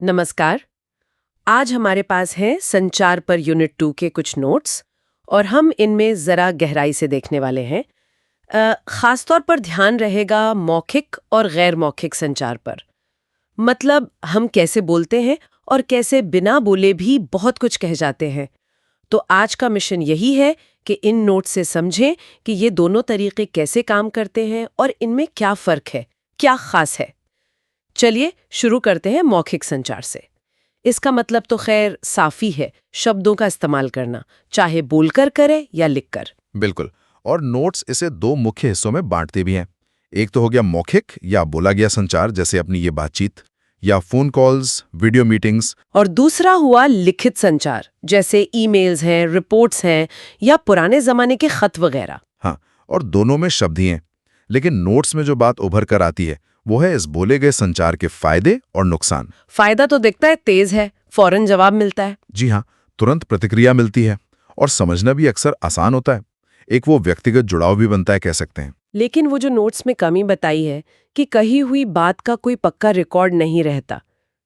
नमस्कार। आज हमारे पास हैं संचार पर यूनिट 2 के कुछ नोट्स और हम इनमें जरा गहराई से देखने वाले हैं। खास तौर पर ध्यान रहेगा मौखिक और गैर मौखिक संचार पर। मतलब हम कैसे बोलते हैं और कैसे बिना बोले भी बहुत कुछ कह जाते हैं। तो आज का मिशन यही है कि इन नोट्स से समझें कि ये दोनों तरीके कैसे काम करते हैं और इनमें क्या फर्क है, क्या खास है। चलिए शुरू करते हैं मौखिक संचार से। इसका मतलब तो खैर साफी है, शब्दों का इस्तेमाल करना, चाहे बोलकर करे या लिखकर। बिल्कुल। और नोट्स इसे दो मुख्य हिस्सों में बांटते भी हैं। एक तो हो गया मौखिक या बोला गया संचार, जैसे अपनी ये बातचीत या फोन कॉल्स, वीडियो मीटिंग्स। और दूसरा हुआ लिखित संचार, जैसे ईमेल्स हैं, रिपोर्ट्स हैं या पुराने जमाने के खत वगैरह। हाँ, और दोनों में शब्द ही हैं। लेकिन नोट्स में जो बात उभर कर आती है वो है इस बोले गए संचार के फायदे और नुकसान। फायदा तो दिखता है तेज है, फौरन जवाब मिलता है। जी हाँ, तुरंत प्रतिक्रिया मिलती है और समझना भी अक्सर आसान होता है। एक वो व्यक्तिगत जुड़ाव भी बनता है, कह सकते हैं। लेकिन वो जो नोट्स में कमी बताई है कि कही हुई बात का कोई पक्का रिकॉर्ड नहीं रहता,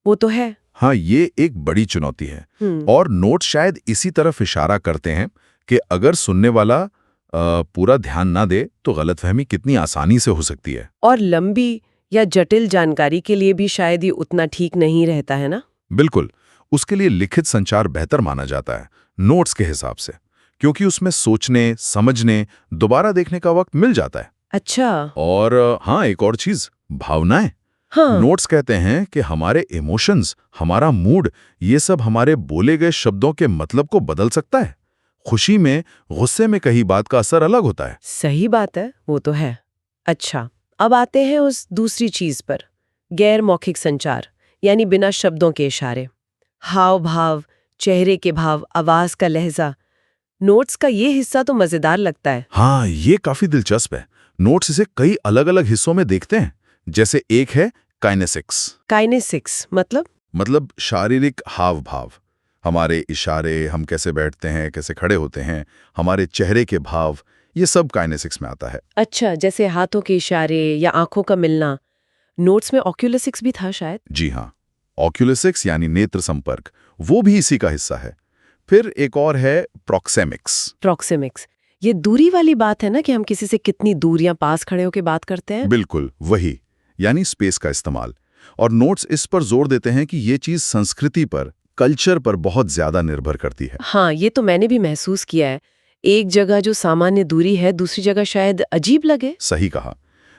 वो तो है। हाँ, ये एक बड़ी चुनौती है। और नोट्स शायद इसी तरफ इशारा करते हैं कि अगर सुनने वाला पूरा ध्यान ना दे तो गलतफहमी कितनी आसानी से हो सकती है। और लंबी या जटिल जानकारी के लिए भी शायद ये उतना ठीक नहीं रहता है ना। बिल्कुल, उसके लिए लिखित संचार बेहतर माना जाता है नोट्स के हिसाब से, क्योंकि उसमें सोचने, समझने, दोबारा देखने का वक्त मिल जाता है। अच्छा। और हाँ, एक और चीज, भावनाएं। हाँ। नोट्स कहते हैं कि हमारे इमोशंस, हमारा मूड, ये सब हमारे बोले गए शब्दों के मतलब को बदल सकता है। खुशी में, गुस्से में कही बात का असर अलग होता है। सही बात है, वो तो है। अच्छा, अब आते हैं उस दूसरी चीज पर, गैर मौखिक संचार, यानी बिना शब्दों के इशारे, हाव भाव, चेहरे के भाव, आवाज का लहजा। नोट्स का ये हिस्सा तो मजेदार लगता है। हाँ, ये काफी दिलचस्प है। नोट्स इसे कई अलग अलग हिस्सों में देखते हैं। जैसे एक है काइनेसिक्स। काइनेसिक्स मतलब शारीरिक हाव भाव, हमारे इशारे, हम कैसे बैठते हैं, कैसे खड़े होते हैं, हमारे चेहरे के भाव, ये सब काइनेसिक्स में आता है। अच्छा, जैसे हाथों के इशारे या आंखों का मिलना। नोट्स में ऑक्यूलेसिक्स भी था शायद। जी हाँ, ऑक्यूलेसिक्स यानी नेत्र संपर्क, वो भी इसी का हिस्सा है। फिर एक और है प्रोक्सेमिक्स। प्रोक्सेमिक्स, ये दूरी वाली बात है ना, कि हम किसी से कितनी दूर या पास खड़े होकर बात करते हैं। बिल्कुल वही, यानी स्पेस का इस्तेमाल। और नोट्स इस पर जोर देते हैं कि ये चीज संस्कृति पर, कल्चर पर बहुत ज्यादा निर्भर करती है। हाँ, ये तो मैंने भी महसूस किया है। एक जगह जो सामान्य दूरी है, दूसरी जगह शायद अजीब लगे। सही कहा।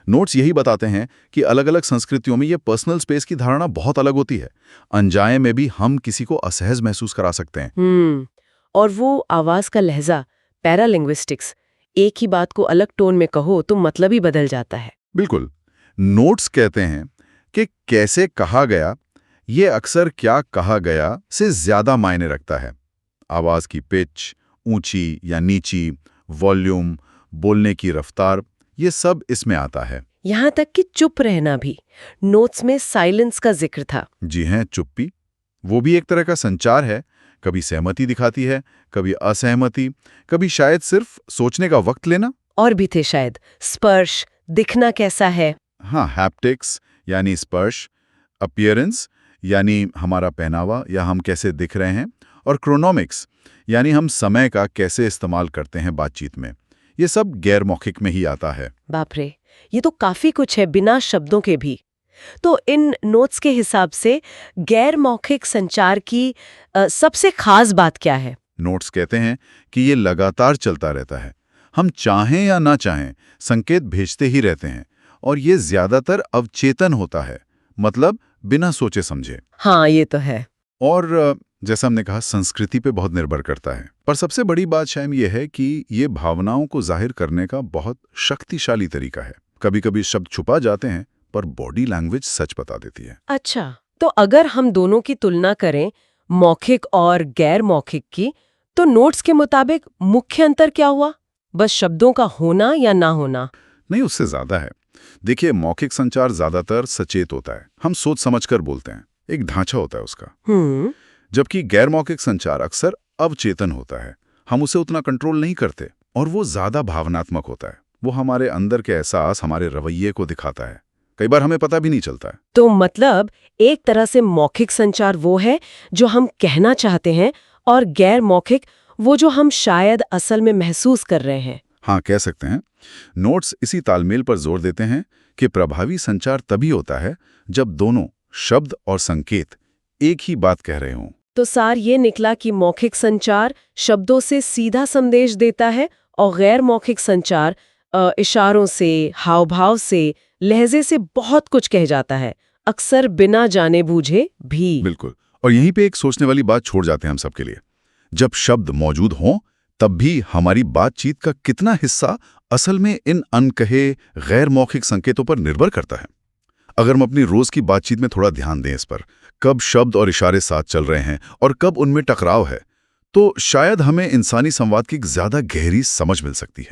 नोट्स यही बताते हैं कि अलग अलग संस्कृतियों में ये पर्सनल स्पेस की धारणा बहुत अलग होती है। अनजाने में भी हम किसी को असहज महसूस करा सकते हैं। और वो आवाज का लहजा, पैरालिंग्विस्टिक्स, एक ही बात को अलग टोन में कहो तो मतलब ही बदल जाता है। बिल्कुल। नोट्स कहते हैं कि कैसे कहा गया, ये अक्सर क्या कहा गया से ज्यादा मायने रखता है। आवाज की पिच, ऊंची या नीची, वॉल्यूम, बोलने की रफ्तार, ये सब इसमें आता है। यहाँ तक कि चुप रहना भी। नोट्स में साइलेंस का जिक्र था। जी हैं, चुप्पी, वो भी एक तरह का संचार है। कभी सहमति दिखाती है, कभी असहमति, कभी शायद सिर्फ सोचने का वक्त लेना। और भी थे शायद स्पर्श, दिखना कैसा है। हाँ, हैप्टिक्स यानी स्पर्श, अपीयरेंस यानी हमारा पहनावा या हम कैसे दिख रहे हैं, और क्रोनोमिक्स यानी हम समय का कैसे इस्तेमाल करते हैं बातचीत में। ये सब गैर मौखिक में ही आता है। बाप रे, ये तो काफी कुछ है बिना शब्दों के भी। तो इन नोट्स के हिसाब से गैर मौखिक संचार की सबसे खास बात क्या है? नोट्स कहते हैं कि ये लगातार चलता रहता है। हम चाहें या ना चाहें संकेत भेजते ही रहते हैं, और ये ज्यादातर अवचेतन होता है, मतलब बिना सोचे समझे। हाँ, ये तो है। और जैसा हमने कहा, संस्कृति पे बहुत निर्भर करता है। पर सबसे बड़ी बात शायद ये है कि ये भावनाओं को जाहिर करने का बहुत शक्तिशाली तरीका है। कभी कभी शब्द छुपा जाते हैं, पर बॉडी लैंग्वेज सच बता देती है। अच्छा, तो अगर हम दोनों की तुलना करें, मौखिक और गैर मौखिक की, तो नोट्स के मुताबिक मुख्य अंतर क्या हुआ? बस शब्दों का होना या ना होना? नहीं, उससे ज्यादा है। देखिए, मौखिक संचार ज्यादातर सचेत होता है, हम सोच समझकर बोलते हैं, एक ढांचा होता है उसका। जबकि गैर मौखिक संचार अक्सर अवचेतन होता है, हम उसे उतना कंट्रोल नहीं करते, और वो ज्यादा भावनात्मक होता है। वो हमारे अंदर के एहसास, हमारे रवैये को दिखाता है। कई बार हमें पता भी नहीं चलता है। तो मतलब एक तरह से मौखिक संचार वो है जो हम कहना चाहते हैं, और गैर मौखिक वो जो हम शायद असल में महसूस कर रहे हैं। हाँ, कह सकते हैं। नोट्स इसी तालमेल पर जोर देते हैं कि प्रभावी संचार तभी होता है जब दोनों शब्द और संकेत एक ही बात कह रहे हों। तो सार ये निकला कि मौखिक संचार शब्दों से सीधा संदेश देता है, और गैर मौखिक संचार इशारों से, हाव-भाव से, लहजे से बहुत कुछ कह जाता है, अक्सर बिना जाने बूझे भी। बिल्कुल। और यहीं पे एक सोचने वाली बात छोड़ जाते हैं हम सबके लिए। जब शब्द मौजूद हों, तब भी हमारी बातचीत का कितना हिस्सा असल में इन अनकहे गैर मौखिक संकेतों पर निर्भर करता है। अगर हम अपनी रोज की बातचीत में थोड़ा ध्यान दें इस पर, कब शब्द और इशारे साथ चल रहे हैं और कब उनमें टकराव है, तो शायद हमें इंसानी संवाद की एक ज्यादा गहरी समझ मिल सकती है।